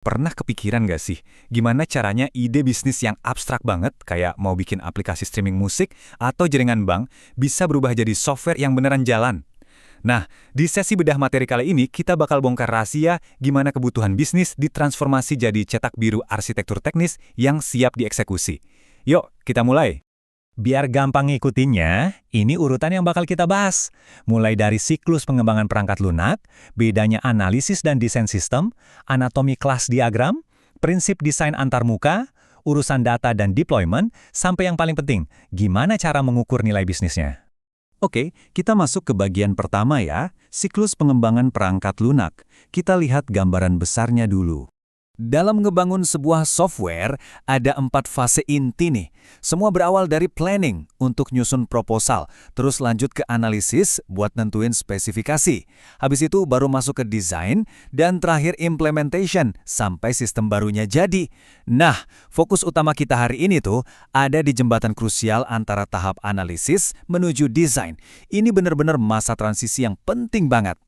Pernah kepikiran nggak sih, gimana caranya ide bisnis yang abstrak banget, kayak mau bikin aplikasi streaming musik atau jaringan bank, bisa berubah jadi software yang beneran jalan? Nah, di sesi bedah materi kali ini, kita bakal bongkar rahasia gimana kebutuhan bisnis ditransformasi jadi cetak biru arsitektur teknis yang siap dieksekusi. Yuk, kita mulai. Biar gampang ngikutinnya, ini urutan yang bakal kita bahas. Mulai dari siklus pengembangan perangkat lunak, bedanya analisis dan desain sistem, anatomi kelas diagram, prinsip desain antarmuka, urusan data dan deployment, sampai yang paling penting, gimana cara mengukur nilai bisnisnya. Oke, kita masuk ke bagian pertama ya, siklus pengembangan perangkat lunak. Kita lihat gambaran besarnya dulu. Dalam ngebangun sebuah software, ada 4 fase inti nih. Semua berawal dari planning untuk nyusun proposal, terus lanjut ke analisis buat nentuin spesifikasi. Habis itu baru masuk ke desain, dan terakhir implementation, sampai sistem barunya jadi. Nah, fokus utama kita hari ini tuh ada di jembatan krusial antara tahap analisis menuju desain. Ini benar-benar masa transisi yang penting banget.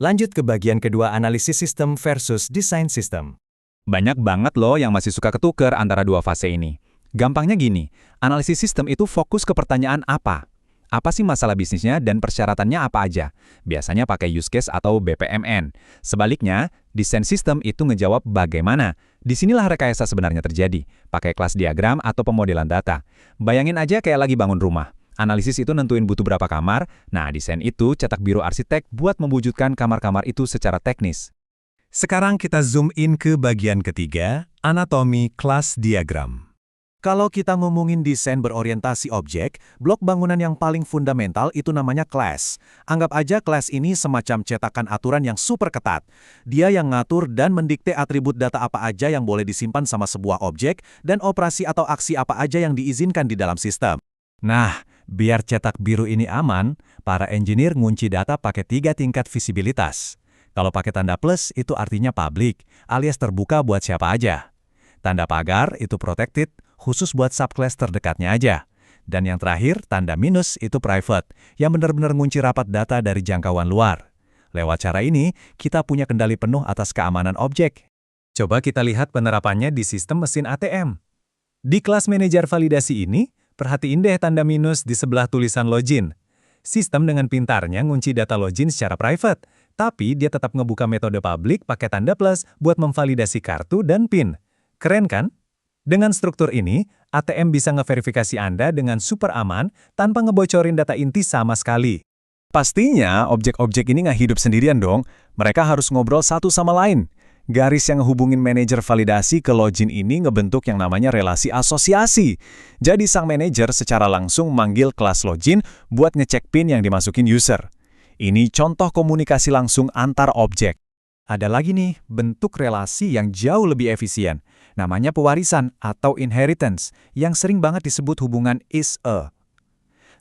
Lanjut ke bagian kedua, analisis sistem versus desain sistem. Banyak banget loh yang masih suka ketuker antara dua fase ini. Gampangnya gini, analisis sistem itu fokus ke pertanyaan apa? Apa sih masalah bisnisnya dan persyaratannya apa aja? Biasanya pakai use case atau BPMN. Sebaliknya, desain sistem itu ngejawab bagaimana. Disinilah rekayasa sebenarnya terjadi, pakai kelas diagram atau pemodelan data. Bayangin aja kayak lagi bangun rumah. Analisis itu nentuin butuh berapa kamar, nah desain itu cetak biru arsitek buat mewujudkan kamar-kamar itu secara teknis. Sekarang kita zoom in ke bagian ketiga, anatomi kelas diagram. Kalau kita ngomongin desain berorientasi objek, blok bangunan yang paling fundamental itu namanya class. Anggap aja class ini semacam cetakan aturan yang super ketat. Dia yang ngatur dan mendikte atribut data apa aja yang boleh disimpan sama sebuah objek dan operasi atau aksi apa aja yang diizinkan di dalam sistem. Nah, biar cetak biru ini aman, para engineer ngunci data pakai 3 tingkat visibilitas. Kalau pakai tanda plus, itu artinya public, alias terbuka buat siapa aja. Tanda pagar itu protected, khusus buat subclass terdekatnya aja. Dan yang terakhir, tanda minus itu private, yang benar-benar ngunci rapat data dari jangkauan luar. Lewat cara ini, kita punya kendali penuh atas keamanan objek. Coba kita lihat penerapannya di sistem mesin ATM. Di kelas manajer validasi ini, perhatiin deh tanda minus di sebelah tulisan login. Sistem dengan pintarnya ngunci data login secara private, tapi dia tetap ngebuka metode publik pakai tanda plus buat memvalidasi kartu dan PIN. Keren kan? Dengan struktur ini, ATM bisa ngeverifikasi Anda dengan super aman tanpa ngebocorin data inti sama sekali. Pastinya, objek-objek ini nggak hidup sendirian dong. Mereka harus ngobrol satu sama lain. Garis yang ngehubungin manajer validasi ke login ini ngebentuk yang namanya relasi asosiasi. Jadi sang manajer secara langsung manggil kelas login buat ngecek PIN yang dimasukin user. Ini contoh komunikasi langsung antar objek. Ada lagi nih, bentuk relasi yang jauh lebih efisien. Namanya pewarisan atau inheritance, yang sering banget disebut hubungan is-a.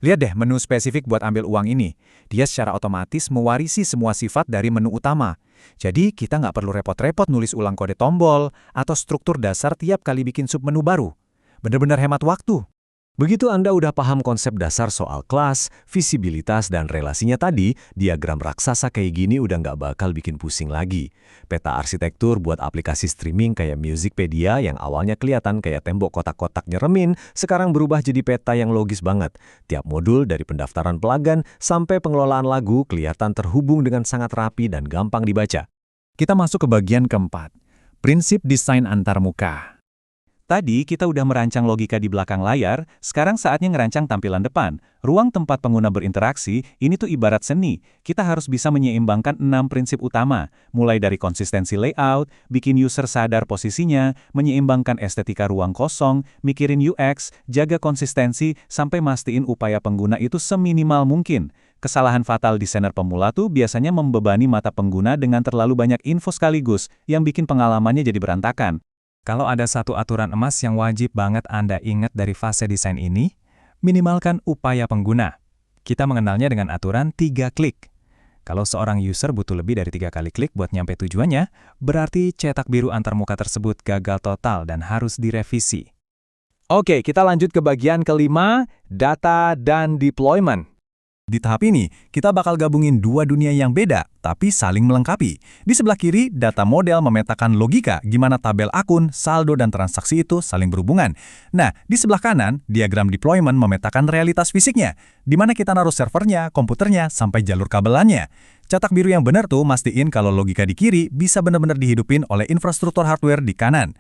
Lihat deh menu spesifik buat ambil uang ini. Dia secara otomatis mewarisi semua sifat dari menu utama. Jadi kita nggak perlu repot-repot nulis ulang kode tombol atau struktur dasar tiap kali bikin submenu baru. Bener-bener hemat waktu. Begitu Anda udah paham konsep dasar soal kelas, visibilitas, dan relasinya tadi, diagram raksasa kayak gini udah nggak bakal bikin pusing lagi. Peta arsitektur buat aplikasi streaming kayak Musicpedia yang awalnya kelihatan kayak tembok kotak-kotak nyeremin, sekarang berubah jadi peta yang logis banget. Tiap modul dari pendaftaran pelanggan sampai pengelolaan lagu kelihatan terhubung dengan sangat rapi dan gampang dibaca. Kita masuk ke bagian keempat, prinsip desain antarmuka. Tadi kita udah merancang logika di belakang layar, sekarang saatnya ngerancang tampilan depan. Ruang tempat pengguna berinteraksi, ini tuh ibarat seni. Kita harus bisa menyeimbangkan 6 prinsip utama, mulai dari konsistensi layout, bikin user sadar posisinya, menyeimbangkan estetika ruang kosong, mikirin UX, jaga konsistensi, sampai mastiin upaya pengguna itu seminimal mungkin. Kesalahan fatal desainer pemula tuh biasanya membebani mata pengguna dengan terlalu banyak info sekaligus, yang bikin pengalamannya jadi berantakan. Kalau ada satu aturan emas yang wajib banget Anda ingat dari fase desain ini, minimalkan upaya pengguna. Kita mengenalnya dengan aturan 3 klik. Kalau seorang user butuh lebih dari 3 kali klik buat nyampe tujuannya, berarti cetak biru antarmuka tersebut gagal total dan harus direvisi. Oke, kita lanjut ke bagian kelima, data dan deployment. Di tahap ini, kita bakal gabungin dua dunia yang beda, tapi saling melengkapi. Di sebelah kiri, data model memetakan logika gimana tabel akun, saldo, dan transaksi itu saling berhubungan. Nah, di sebelah kanan, diagram deployment memetakan realitas fisiknya, di mana kita naruh servernya, komputernya, sampai jalur kabelannya. Cetak biru yang benar tuh mastiin kalau logika di kiri bisa benar-benar dihidupin oleh infrastruktur hardware di kanan.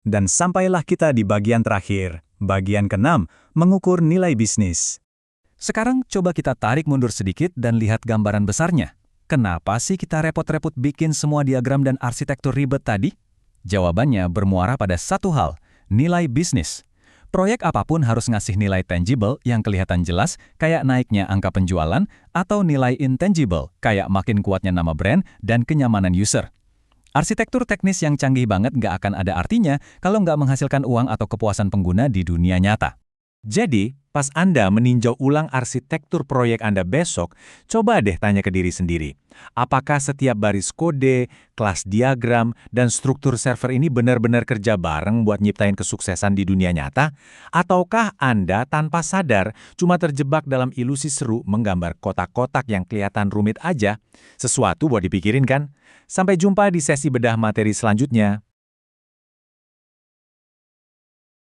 Dan sampailah kita di bagian terakhir, bagian ke-6, mengukur nilai bisnis. Sekarang coba kita tarik mundur sedikit dan lihat gambaran besarnya. Kenapa sih kita repot-repot bikin semua diagram dan arsitektur ribet tadi? Jawabannya bermuara pada satu hal, nilai bisnis. Proyek apapun harus ngasih nilai tangible yang kelihatan jelas, kayak naiknya angka penjualan, atau nilai intangible, kayak makin kuatnya nama brand dan kenyamanan user. Arsitektur teknis yang canggih banget nggak akan ada artinya kalau nggak menghasilkan uang atau kepuasan pengguna di dunia nyata. Jadi, pas Anda meninjau ulang arsitektur proyek Anda besok, coba deh tanya ke diri sendiri. Apakah setiap baris kode, kelas diagram, dan struktur server ini benar-benar kerja bareng buat nyiptain kesuksesan di dunia nyata? Ataukah Anda tanpa sadar cuma terjebak dalam ilusi seru menggambar kotak-kotak yang kelihatan rumit aja? Sesuatu buat dipikirin kan? Sampai jumpa di sesi bedah materi selanjutnya.